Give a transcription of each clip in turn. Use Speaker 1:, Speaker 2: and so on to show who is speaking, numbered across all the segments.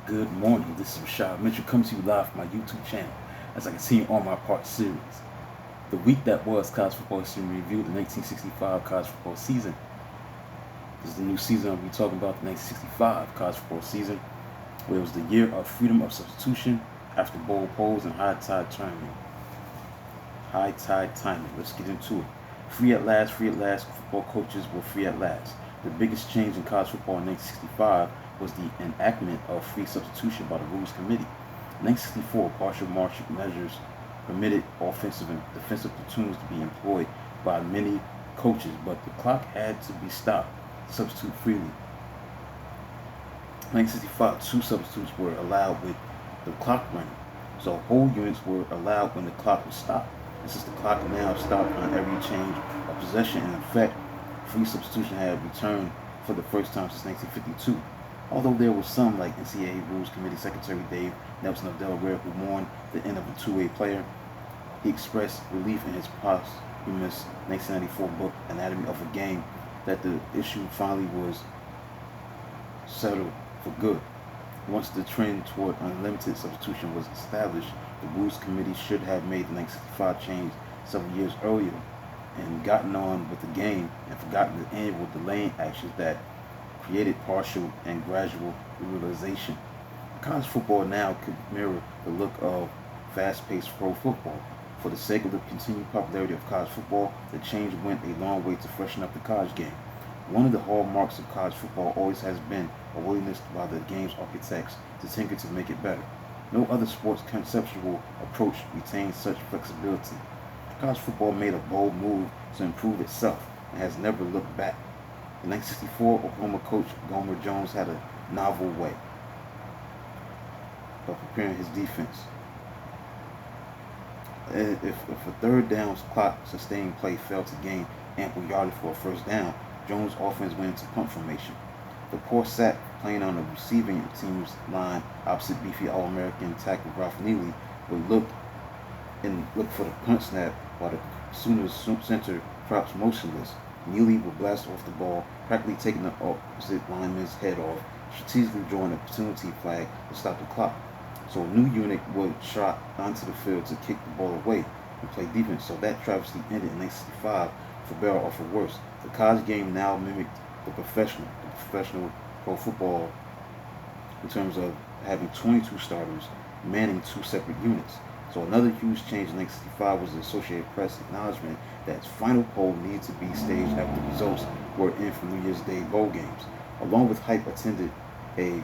Speaker 1: Good morning. This is Rashad Mitchell coming to you live from my YouTube channel as I continue on my part series. The week that was college football history review, the 1965 college football season. This is the new season I'll be talking about, the 1965 college football season, where it was the year of freedom of substitution after bowl polls and high tide timing. High tide timing. Let's get into it. Free at last, football coaches were free at last. The biggest change in college football in 1965 was the enactment of free substitution by the Rules Committee. In 1964, partial marching measures permitted offensive and defensive platoons to be employed by many coaches, but the clock had to be stopped to substitute freely. In 1965, two substitutes were allowed with the clock running, so whole units were allowed when the clock was stopped. And since the clock now stopped on every change of possession, in effect, free substitution had returned for the first time since 1952. Although there were some, like NCAA Rules Committee Secretary Dave Nelson of Delaware, who mourned the end of a two-way player, he expressed relief in his posthumous 1994 book, Anatomy of a Game, that the issue finally was settled for good. Once the trend toward unlimited substitution was established, the Rules Committee should have made the 1965 change several years earlier and gotten on with the game and forgotten the annual delaying actions that created partial and gradual realization. College football now could mirror the look of fast-paced pro football. For the sake of the continued popularity of college football, the change went a long way to freshen up the college game. One of the hallmarks of college football always has been a willingness by the game's architects to tinker to make it better. No other sport's conceptual approach retains such flexibility. College football made a bold move to improve itself and has never looked back. In 1964, Oklahoma coach Gomer Jones had a novel way of preparing his defense. If a third down clock sustained play failed to gain ample yardage for a first down, Jones' offense went into punt formation. The poor sack, playing on the receiving team's line opposite beefy All-American tackle Ralph Neely, would look for the punt snap while the Sooners center props motionless. Neely would blast off the ball, practically taking the opposite lineman's head off, strategically drawing a opportunity flag to stop the clock. So a new unit would trot onto the field to kick the ball away and play defense. So that travesty ended in 1965 for better or for worse. The college game now mimicked the professional pro football in terms of having 22 starters manning two separate units. So another huge change in 1965 was the Associated Press acknowledgement that its final poll needed to be staged after the results were in from New Year's Day bowl games. Along with hype attended a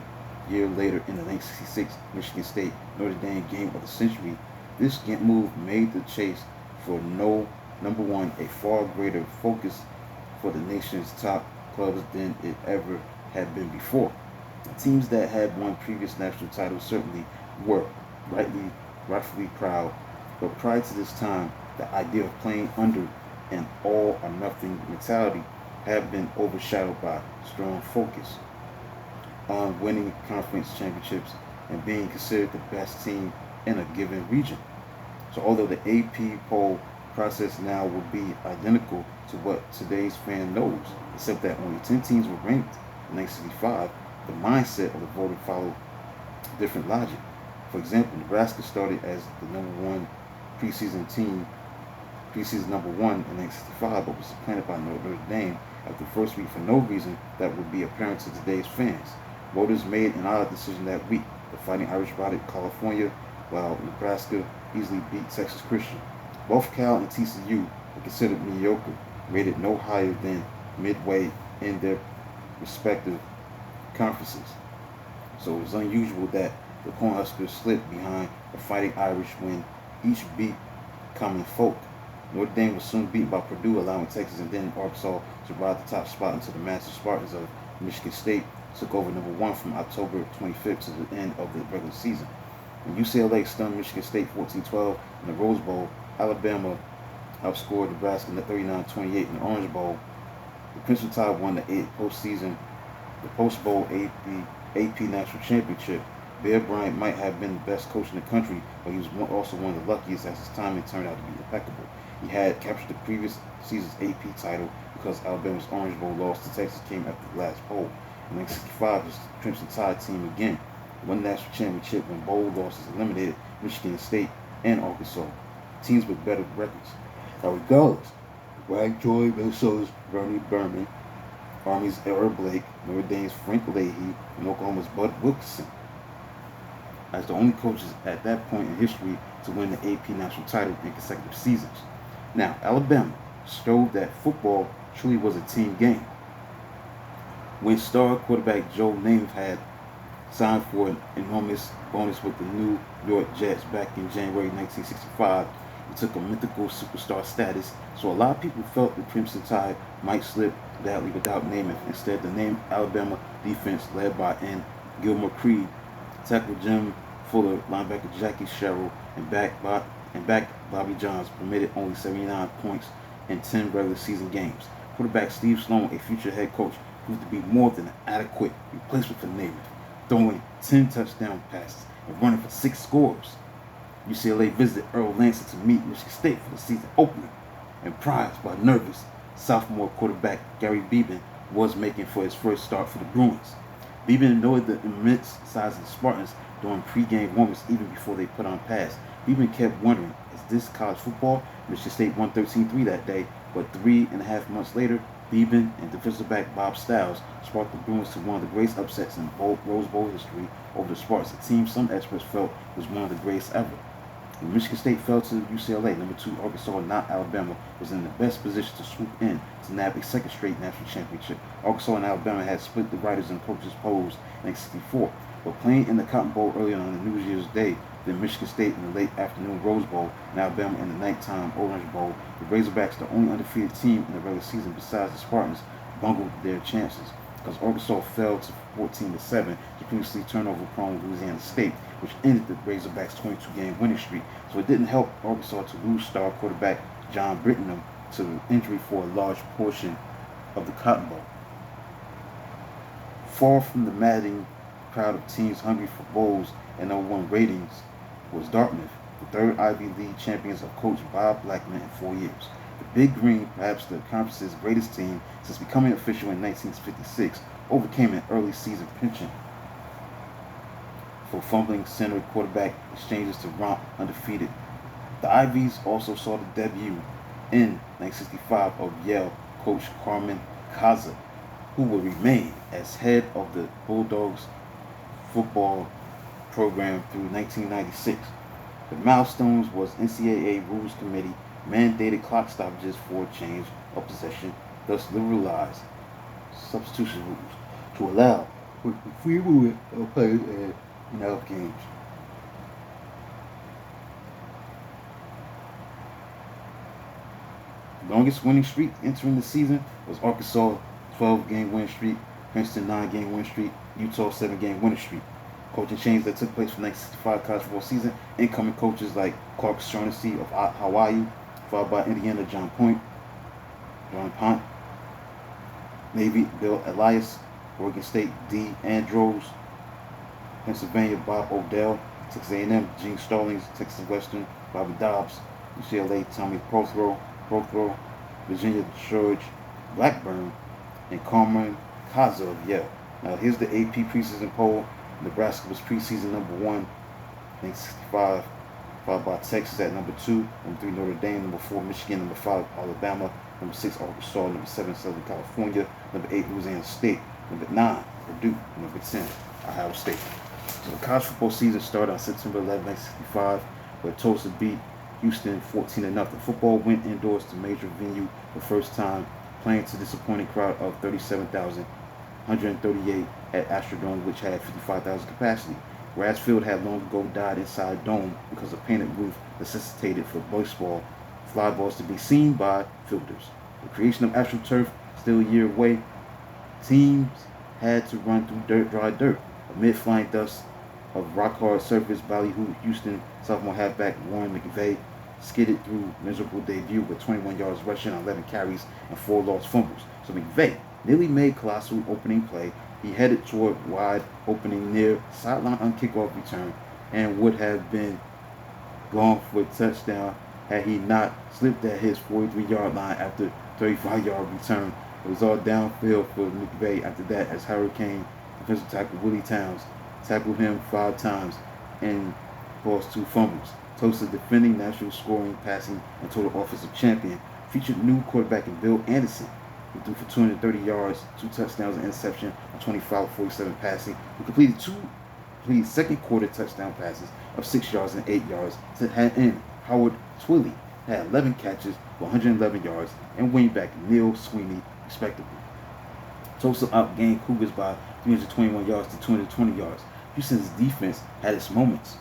Speaker 1: year later in the 1966 Michigan State Notre Dame game of the century. This move made the chase for number one a far greater focus for the nation's top clubs than it ever had been before. The teams that had won previous national titles certainly were rightfully proud, but prior to this time, the idea of playing under an all or nothing mentality had been overshadowed by strong focus on winning conference championships and being considered the best team in a given region. So although the AP poll process now will be identical to what today's fan knows, except that only 10 teams were ranked in 1965, the mindset of the voter followed different logic. For example, Nebraska started as the number one preseason number one in 1965, but was supplanted by Notre Dame after the first week for no reason that would be apparent to today's fans. Voters made an odd decision that week. The Fighting Irish routed California, while Nebraska easily beat Texas Christian. Both Cal and TCU were considered mediocre, rated no higher than midway in their respective conferences. So it was unusual that the Cornhuskers slipped behind the Fighting Irish when each beat common folk. Notre Dame was soon beaten by Purdue, allowing Texas and then Arkansas to ride the top spot until the massive Spartans of Michigan State took over number one from October 25th to the end of the regular season. When UCLA stunned Michigan State 14-12 in the Rose Bowl, Alabama outscored Nebraska 39-28 in the Orange Bowl. The Crimson Tide won the post-bowl AP National Championship. Bear Bryant might have been the best coach in the country, but he was also one of the luckiest as his timing turned out to be impeccable. He had captured the previous season's AP title because Alabama's Orange Bowl loss to Texas came after the last poll. In 1965, it was the Crimson Tide team again. won the national championship when bowl losses eliminated Michigan State and Arkansas, teams with better records. Now, regardless, Wag Joy, Minnesota's Bernie Berman, Army's Errol Blake, Notre Dame's Frank Leahy, and Oklahoma's Bud Wilkinson as the only coaches at that point in history to win the AP national title in consecutive seasons. Now, Alabama showed that football truly was a team game. When star quarterback Joe Namath had signed for an enormous bonus with the New York Jets back in January 1965, it took a mythical superstar status, so a lot of people felt the Crimson Tide might slip badly without Namath. Instead, the name Alabama defense, led by N. Gilmore Creed, tackle Jim Fuller, linebacker Jackie Sherrill, and back Bobby Johns, permitted only 79 points in 10 regular season games. Quarterback Steve Sloan, a future head coach, proved to be more than an adequate replacement for Namath, throwing 10 touchdown passes and running for 6 scores. UCLA visited Earl Lansing to meet Michigan State for the season opener, and prized by nervous sophomore quarterback Gary Beban was making for his first start for the Bruins. Beban noted the immense size of the Spartans during pregame warm-ups even before they put on pads. Beban kept wondering, is this college football? Michigan State won 13-3 that day, but 3.5 months later, Beban and defensive back Bob Styles sparked the Bruins to one of the greatest upsets in Rose Bowl history over the Spartans, a team some experts felt was one of the greatest ever. When Michigan State fell to UCLA, number 2 Arkansas, not Alabama, was in the best position to swoop in to nab a second straight national championship. Arkansas and Alabama had split the writers and coaches polls in 1964, but playing in the Cotton Bowl earlier on New Year's Day, then Michigan State in the late afternoon Rose Bowl, and Alabama in the nighttime Orange Bowl, the Razorbacks, the only undefeated team in the regular season besides the Spartans, bungled their chances, because Arkansas fell to 14-7 to previously turnover-prone Louisiana State, which ended the Razorbacks' 22-game winning streak. So it didn't help Arkansas to lose star quarterback John Brittenham to injury for a large portion of the Cotton Bowl. Far from the madding crowd of teams hungry for bowls and #1 ratings was Dartmouth, the third Ivy League champions of coach Bob Blackman in 4 years. The Big Green, perhaps the conference's greatest team since becoming official in 1956, overcame an early season penchant for fumbling center quarterback exchanges to romp undefeated. The Ivies also saw the debut in 1965 of Yale coach Carmen Kaza, who will remain as head of the Bulldogs football program through 1996. The milestones was NCAA Rules Committee mandated clock stoppages for change of possession, thus liberalized substitution rules to allow for free movement of players and out games. The longest winning streak entering the season was Arkansas 12-game winning streak, Princeton 9-game winning streak, Utah 7-game winning streak. Coaching changes that took place for the 1965 college football season, incoming coaches like Clark Shaughnessy of Hawaii, followed by Indiana John Pont, Navy Bill Elias, Oregon State D. Andrews, Pennsylvania Bob Odell, Texas A&M Gene Stallings, Texas Western Bobby Dobbs, UCLA Tommy Prothro, Virginia George Blackburn, and Carmen Kaza of Yale. Now here's the AP preseason poll. Nebraska was preseason number 1, 1965, followed by Texas at number 2, number 3 Notre Dame, number 4 Michigan, number 5 Alabama, number 6 Arkansas, number 7 Southern California, number 8 Louisiana State, number 9 Purdue, number 10 Ohio State. So the college football season started on September 11, 1965, where Tulsa beat Houston 14-0. Football went indoors to major venue for the first time, playing to a disappointing crowd of 37,138 at Astrodome, which had 55,000 capacity. Grass Field had long ago died inside dome because a painted roof necessitated for baseball fly balls to be seen by fielders. The creation of AstroTurf, still a year away, teams had to run through dry dirt. Amid flying dust of rock-hard surface, ballyhoo Houston sophomore halfback Warren McVay skidded through miserable debut with 21 yards rushing on 11 carries and 4 lost fumbles. So McVay nearly made colossal opening play. He headed toward wide opening near sideline on kickoff return and would have been gone for a touchdown had he not slipped at his 43-yard line after 35-yard return. It was all downfield for McVay after that as Hurricane defensive tackle Willie Towns tackled him 5 times, and caused 2 fumbles. Tulsa, defending national scoring, passing, and total offensive champion, featured new quarterback in Bill Anderson, who threw for 230 yards, 2 touchdowns, and interception on 25-47 passing, who completed second quarter touchdown passes of 6 yards and 8 yards to end. Howard Twilley had 11 catches for 111 yards, and wingback Neil Sweeney, respectively. Tulsa outgained Cougars by 321 yards to 220 yards. Houston's defense had its moments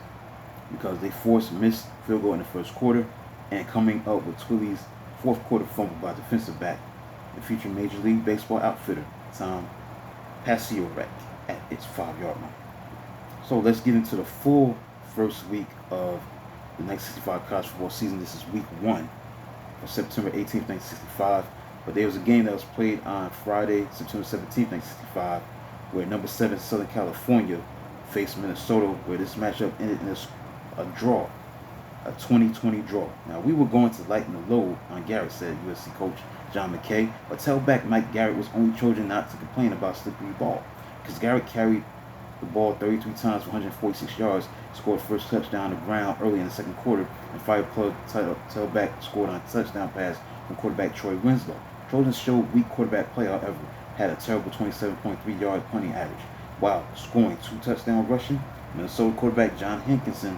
Speaker 1: because they forced missed field goal in the first quarter, and coming up with Twilley's fourth quarter fumble by defensive back and featuring Major League Baseball outfitter Tom Paciorek at its 5-yard line. So let's get into the full first week of the 1965 college football season. This is week 1 of September 18th, 1965. But there was a game that was played on Friday, September 17th, 1965, where number 7 Southern California faced Minnesota, where this matchup ended in a draw, a 20-20 draw. Now, we were going to lighten the load on Garrett, said USC coach John McKay, but tailback Mike Garrett was only chosen not to complain about slippery ball, because Garrett carried the ball 33 times for 146 yards, scored first touchdown on the ground early in the second quarter, and Fireplug tailback scored on a touchdown pass from quarterback Troy Winslow. Trojans showed weak quarterback play, however, had a terrible 27.3 yard punting average, while scoring 2 touchdowns rushing. Minnesota quarterback John Hankinson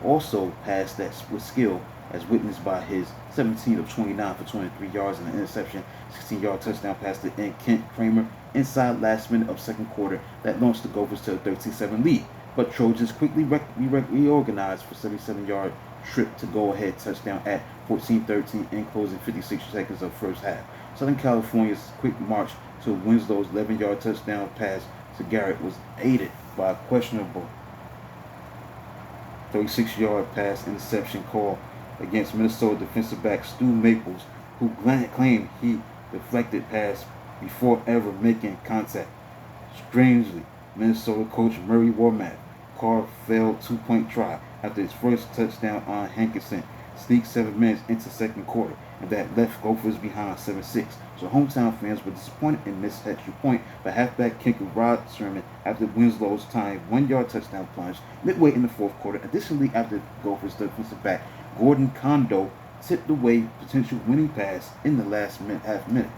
Speaker 1: also passed that with skill, as witnessed by his 17 of 29 for 23 yards and an interception, 16-yard touchdown pass to Kent Kramer inside last minute of second quarter that launched the Gophers to a 13-7 lead. But Trojans quickly reorganized for 77-yard trip to go-ahead touchdown at 14-13 in closing 56 seconds of first half. Southern California's quick march to Winslow's 11-yard touchdown pass to Garrett was aided by a questionable 36-yard pass interception call against Minnesota defensive back Stu Maples, who claimed he deflected pass before ever making contact. Strangely, Minnesota coach Murray Wormack called failed 2-point try after his first touchdown on Hankinson sneaked 7 minutes into second quarter, and that left Gophers behind 7-6. So hometown fans were disappointed in this extra point by halfback kicker Rod Sherman after Winslow's timed 1-yard touchdown plunge midway in the fourth quarter. Additionally, after Gophers defensive back Gordon Kondo tipped away potential winning pass in the last half minute.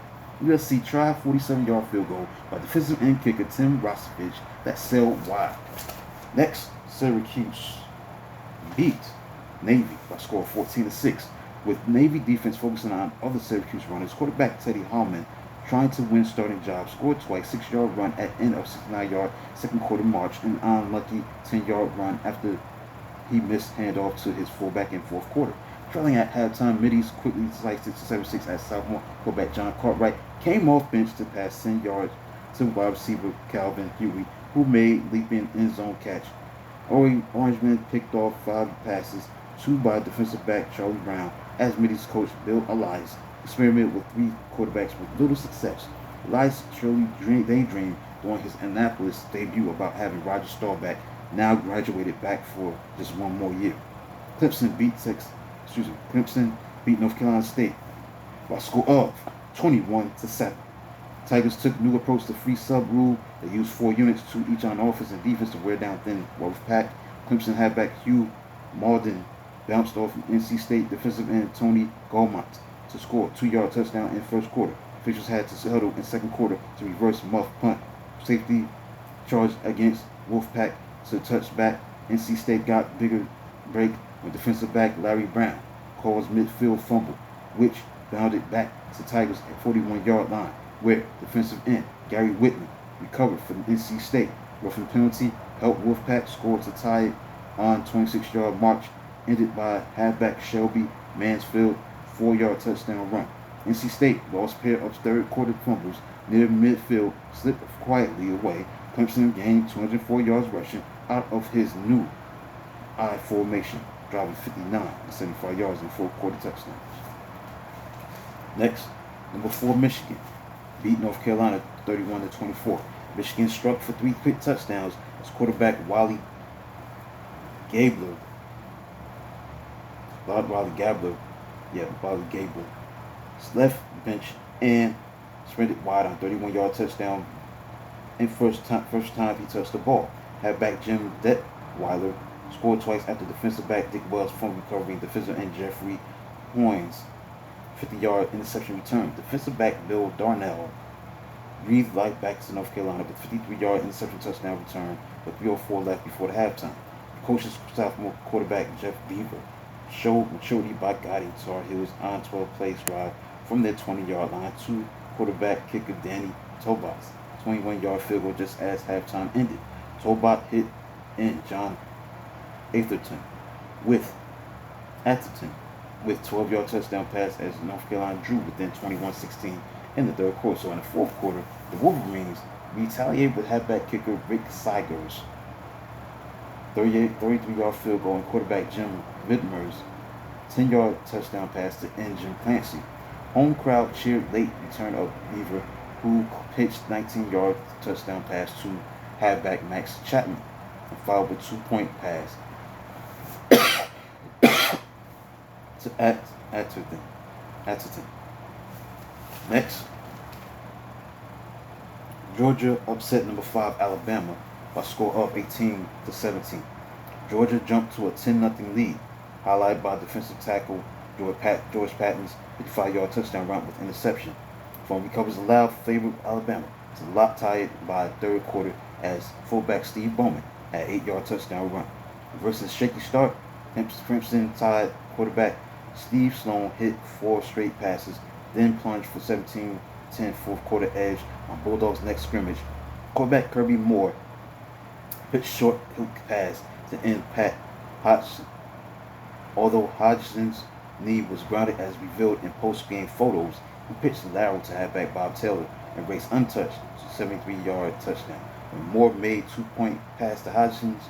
Speaker 1: USC tried 47-yard field goal by defensive end kicker Tim Rosevich that sailed wide. Next, Syracuse beat Navy by score 14-6, with Navy defense focusing on other Syracuse runners. Quarterback Teddy Hallman, trying to win starting job, scored twice, 6-yard run at end of 69-yard second quarter march, and an unlucky 10-yard run after he missed handoff to his fullback in fourth quarter. Trailing at halftime, Middies quickly sliced it to 7-6 as sophomore quarterback John Cartwright came off bench to pass 10 yards to wide receiver Calvin Huey, who made leaping end zone catch. Orangemen picked off 5 passes, 2 by defensive back Charlie Brown, as Middies coach Bill Elias experimented with 3 quarterbacks with little success. Elias surely daydreamed during his Annapolis debut about having Roger Staubach now graduated back for just 1 more year. Clemson beat North Carolina State by a score of 21-7. Tigers took new approach to free sub rule. They used 4 units, 2 each on offense and defense, to wear down thin Wolfpack. Clemson halfback Hugh Malden bounced off NC State defensive end Tony Gaumont to score a 2-yard touchdown in first quarter. Officials had to huddle in second quarter to reverse muff punt. Safety charged against Wolfpack to touchback. NC State got bigger break when defensive back Larry Brown caused midfield fumble, which bounded back to Tigers at 41-yard line, where defensive end Gary Whitman recovered from NC State. Roughing penalty helped Wolfpack score to tie it on 26-yard march, ended by halfback Shelby Mansfield 4-yard touchdown run. NC State lost pair of third quarter fumbles near midfield, slipped quietly away. Clemson gained 204 yards rushing out of his new I formation, driving 59 and 75 yards in fourth quarter touchdowns. Next, number 4 Michigan beat North Carolina 31-24. Michigan struck for 3 quick touchdowns as quarterback Wally Gabler left bench and sprinted wide on 31-yard touchdown and first time he touched the ball. Halfback Jim Detweiler scored twice after defensive back Dick Wells' fumble recovery and defensive end Jeffrey Hoynes' 50-yard interception return. Defensive back Bill Darnell breathed life back to North Carolina with a 53-yard interception touchdown return with 3:04 left before the halftime. Precocious sophomore quarterback Jeff Beaver showed maturity by guiding Tar Heels on 12-play drive from their 20-yard line to quarterback kicker Danny Tobot's 21-yard field goal just as halftime ended. Tobot hit in John Atherton with 12-yard touchdown pass as North Carolina drew within 21-16 in the third quarter. So in the fourth quarter, the Wolverines retaliated with halfback kicker Rick Seigers' 33-yard field goal and quarterback Jim Vidmer's 10-yard touchdown pass to end Jim Clancy. Home crowd cheered late return of Beaver, who pitched 19-yard touchdown pass to halfback Max Chapman and followed with 2-point pass to Atherton. Next, Georgia upset number 5 Alabama by score of 18-17. Georgia jumped to a 10-0 lead, highlighted by defensive tackle George Patton's 55-yard touchdown run with interception. Phone recovers allowed favored Alabama to lock tied by third quarter as fullback Steve Bowman had 8-yard touchdown run. Versus shaky start, Crimson Tide quarterback Steve Sloan hit 4 straight passes, then plunged for 17-10 fourth quarter edge on Bulldogs' next scrimmage. Quarterback Kirby Moore pitched short hook pass to end Pat Hodgson. Although Hodgson's knee was grounded as revealed in post-game photos, he pitched lateral to halfback Bob Taylor and raced untouched to 73-yard touchdown. When Moore made 2-point pass to Hodgson's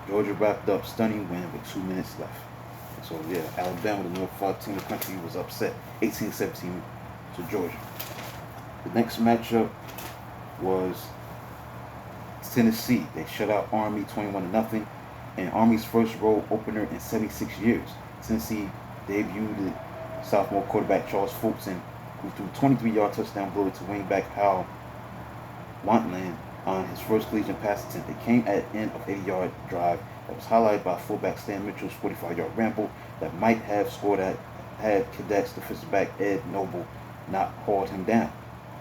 Speaker 1: Georgia wrapped up stunning win with 2 minutes left. So yeah, Alabama, the number 4 team in the country, was upset 18-17 to Georgia. The next matchup was Tennessee. They shut out Army 21-0 in Army's first road opener in 76 years. Tennessee debuted sophomore quarterback Charles Fulton, who threw a 23-yard touchdown blow to wingback Hal Wantland on his first collegiate pass attempt. It came at the end of an 80-yard drive that was highlighted by fullback Stan Mitchell's 45-yard ramble that might have scored at had Cadets defensive back Ed Noble not hauled him down.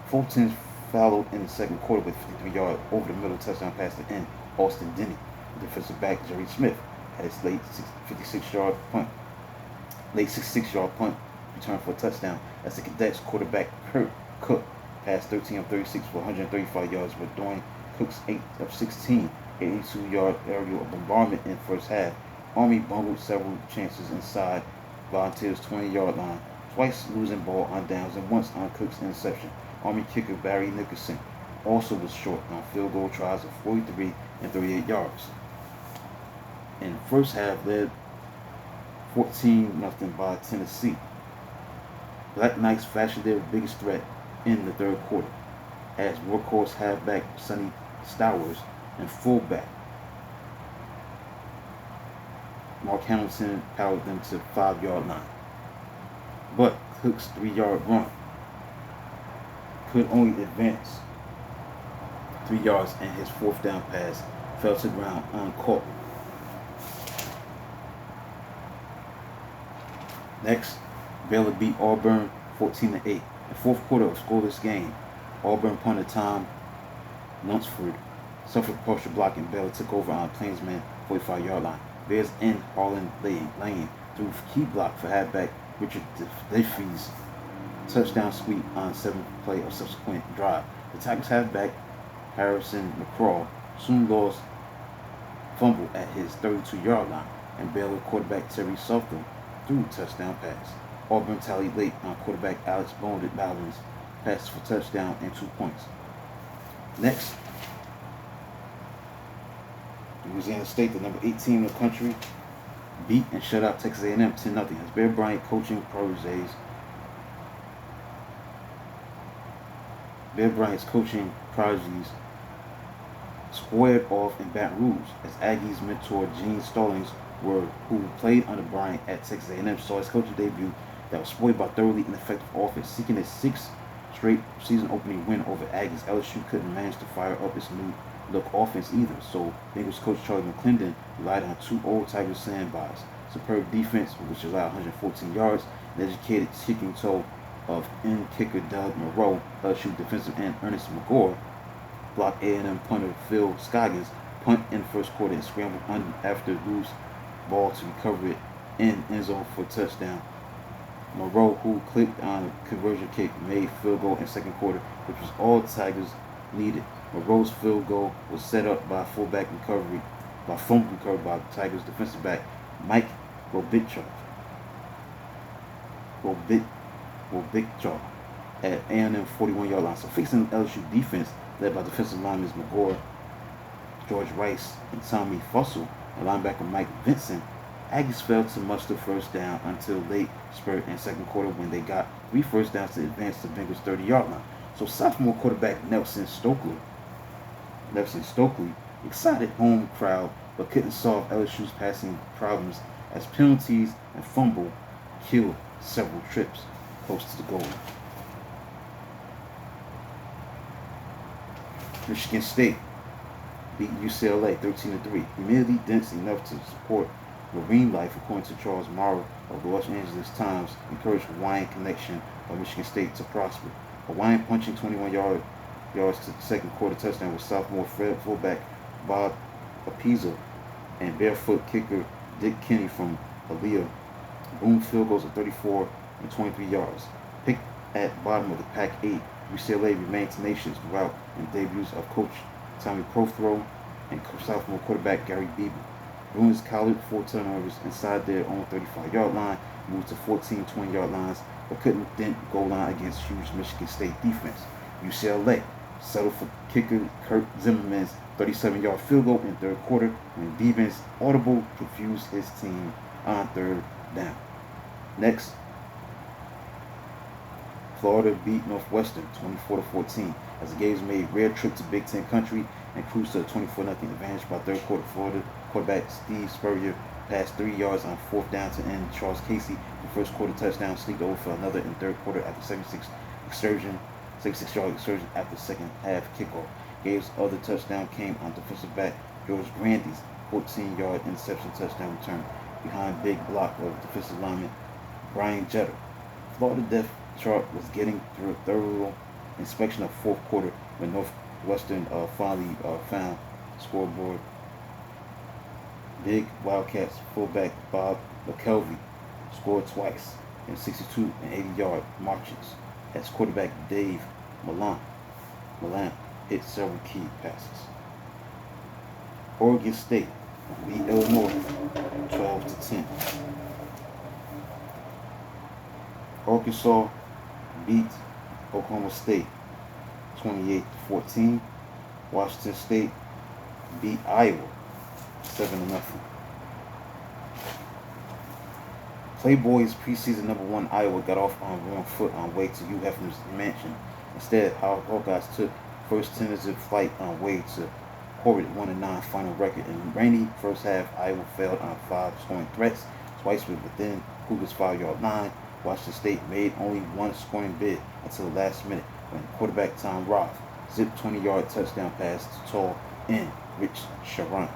Speaker 1: Fulton followed in the second quarter with 53-yard over-the-middle touchdown pass to end Austin Denny. Defensive back Jerry Smith had his late 66-yard punt returned for a touchdown as the Cadets quarterback Kurt Cook passed 13 of 36 for 135 yards, but during Cook's 8 of 16, 82-yard aerial bombardment in first half, Army bungled several chances inside Volunteers' 20-yard line, twice losing ball on downs and once on Cook's interception. Army kicker Barry Nicholson also was short on field goal tries of 43 and 38 yards. In the first half, led 14-0 by Tennessee. Black Knights flashed their biggest threat in the third quarter as workhorse halfback Sonny Stowers and fullback Mark Hamilton powered them to the 5-yard line. But Cook's 3-yard run could only advance 3 yards, and his fourth down pass fell to the ground uncaught. Next, Baylor beat Auburn 14-8. In the fourth quarter of scoreless game, Auburn punter Tom Lunsford suffered partial block and Baylor took over on Plainsman 45-yard line. Bears end Harlan Lane threw key block for halfback Richard Diffie's touchdown sweep on 7th play of subsequent drive. The Tigers halfback Harrison McCraw soon lost fumble at his 32-yard line, and Baylor quarterback Terry Southern threw a touchdown pass. Auburn tallied late on quarterback Alex Baldwin's pass for touchdown and 2 points. Next, Louisiana State, the number 8 team in the country, beat and shut out Texas A&M 10-0 as Bear Bryant coaching protégés. Bear Bryant's coaching prodigies squared off in Baton Rouge as Aggies mentor Gene Stallings, who played under Bryant at Texas A&M, saw his coaching debut that was spoiled by thoroughly ineffective offense, seeking his 6th straight season opening win over Aggies, LSU couldn't manage to fire up its new look offense either. So Bengals coach Charlie McClendon relied on two old Tigers sandbars. Superb defense, which allowed 114 yards, and educated kicking toe of end kicker Doug Moreau, LSU defensive end Ernest McGore, blocked A&M punter Phil Scoggins, punt in the first quarter and scrambled after loose ball to recover it in end zone for a touchdown. Moreau, who clicked on a conversion kick, made field goal in second quarter, which was all the Tigers needed. Moreau's field goal was set up by fumble recovery by Tigers defensive back Mike Robichaud at A&M 41-yard line. So facing LSU defense led by defensive linemen McGore, George Rice, and Tommy Fussell, and linebacker Mike Vincent, Aggies failed to muster first down until late spurt in second quarter when they got 3 first downs to advance the Bengals 30-yard line. So sophomore quarterback Nelson Stokely excited home crowd but couldn't solve LSU's passing problems as penalties and fumble killed several trips close to the goal. Michigan State beat UCLA 13-3. Humidity dense enough to support marine life, according to Charles Morrow of the Los Angeles Times, encouraged Hawaiian connection of Michigan State to prosper. Hawaiian punching 21 yards to the second quarter touchdown with sophomore fullback Bob Apizzo and barefoot kicker Dick Kenny from Aaliyah. Boom field goals of 34 and 23 yards. Picked at bottom of the Pac-8, UCLA remained tenacious throughout and debuts of coach Tommy Prothro and sophomore quarterback Gary Beebe. Bruins collared 4 turnovers inside their own 35-yard line, moved to 14 20-yard lines, but couldn't dent goal line against huge Michigan State defense. UCLA settled for kicker Kurt Zimmerman's 37-yard field goal in third quarter when Beebe's audible confused his team on third down. Next, Florida beat Northwestern 24-14 as the Gators made rare trip to Big Ten country and cruised to a 24-0 advantage by third quarter. Florida quarterback Steve Spurrier passed 3 yards on fourth down to end Charles Casey. The first quarter touchdown sneaked over for another in third quarter after 76-yard excursion after second half kickoff. Gators' other touchdown came on defensive back George Grandy's 14-yard interception touchdown return behind big block of defensive lineman Brian Jeter. Florida depth chart was getting through a thorough inspection of fourth quarter when Northwestern finally found scoreboard. Big Wildcats fullback Bob McKelvey scored twice in 62 and 80-yard marches as quarterback Dave Milan hit several key passes. Oregon State beat Illinois 12-10. Arkansas beat Oklahoma State 28-14. Washington State beat Iowa 7-0. Playboy's preseason #1 Iowa got off on wrong foot on way to Hugh Hefner's mansion. Instead, Hawkeyes took first tentative flight on way to horrid 1-9 final record. In rainy first half, Iowa failed on 5 scoring threats, twice within Cougar's 5-yard line. Washington State made only one scoring bid until the last minute when quarterback Tom Roth zipped 20-yard touchdown pass to tall end Rich Sharon.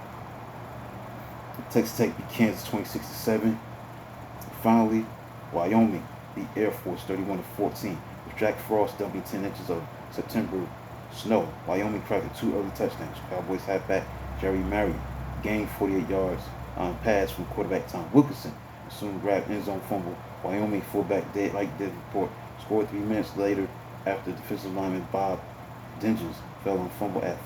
Speaker 1: Texas Tech beat Kansas 26-7. Finally, Wyoming beat Air Force 31-14. With Jack Frost dumping 10 inches of September snow, Wyoming crafted 2 early touchdowns. Cowboys halfback Jerry Marion gained 48 yards on pass from quarterback Tom Wilkinson and soon grabbed end zone fumble. Wyoming fullback Like David Report scored 3 minutes later after defensive lineman Bob Dinges fell on fumble at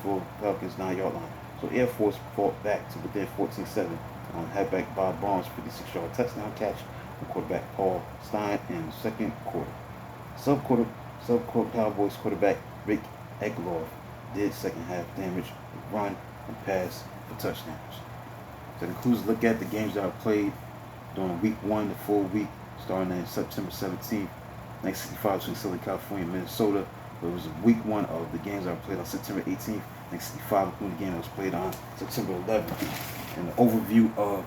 Speaker 1: Falcons' 9-yard line. So Air Force fought back to within 14-7 on halfback Bob Barnes' 56-yard touchdown catch from quarterback Paul Stein in the second quarter. Sub-quarter Cowboys quarterback Rick Egloff did second half damage with run and pass for touchdowns. That includes a look at the games that are played during week 1, the full week, starting on September 17th, 1965 between Southern California and Minnesota. It was week 1 of the games that were played on September 18th, 1965, including the game that was played on September 11th. And the overview of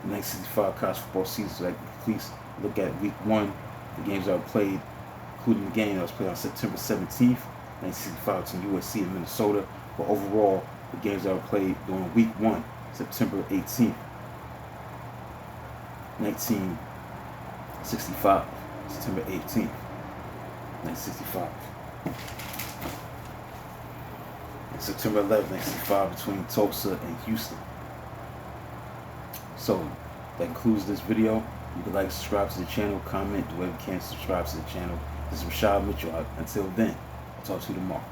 Speaker 1: the 1965 college football season, so that please look at week 1, the games that were played including the game that was played on September 17th, 1965 between USC and Minnesota. But overall, the games that were played during week 1, September 18th, 1965. September 18th, 1965. And September 11th, 1965 between Tulsa and Houston. So, that concludes this video. You can like, subscribe to the channel, comment, do whatever you can to subscribe to the channel. This is Rashad Mitchell. Until then, I'll talk to you tomorrow.